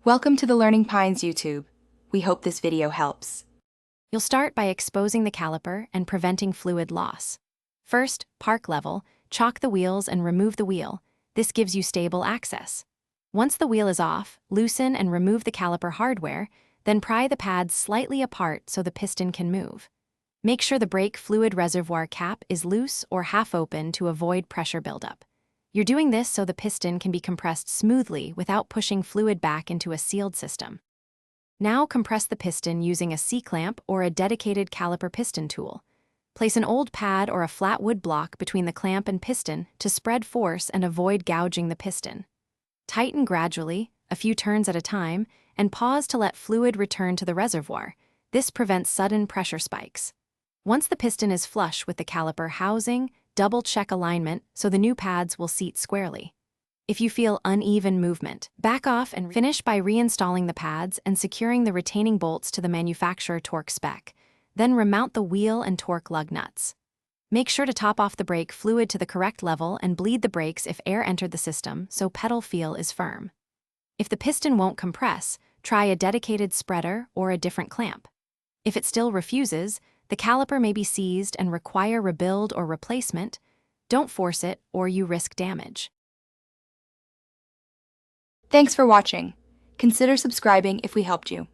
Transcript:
Welcome to the Learning Pines YouTube. We hope this video helps. You'll start by exposing the caliper and preventing fluid loss. First, park level, chalk the wheels and remove the wheel. This gives you stable access. Once the wheel is off, loosen and remove the caliper hardware, then pry the pads slightly apart so the piston can move. Make sure the brake fluid reservoir cap is loose or half open to avoid pressure buildup. You're doing this so the piston can be compressed smoothly without pushing fluid back into a sealed system. Now compress the piston using a C-clamp or a dedicated caliper piston tool. Place an old pad or a flat wood block between the clamp and piston to spread force and avoid gouging the piston. Tighten gradually, a few turns at a time, and pause to let fluid return to the reservoir. This prevents sudden pressure spikes. Once the piston is flush with the caliper housing, double-check alignment so the new pads will seat squarely. If you feel uneven movement, back off and finish by reinstalling the pads and securing the retaining bolts to the manufacturer torque spec. Then remount the wheel and torque lug nuts. Make sure to top off the brake fluid to the correct level and bleed the brakes if air entered the system so pedal feel is firm. If the piston won't compress, try a dedicated spreader or a different clamp. If it still refuses, the caliper may be seized and require rebuild or replacement. Don't force it or you risk damage. Thanks for watching. Consider subscribing if we helped you.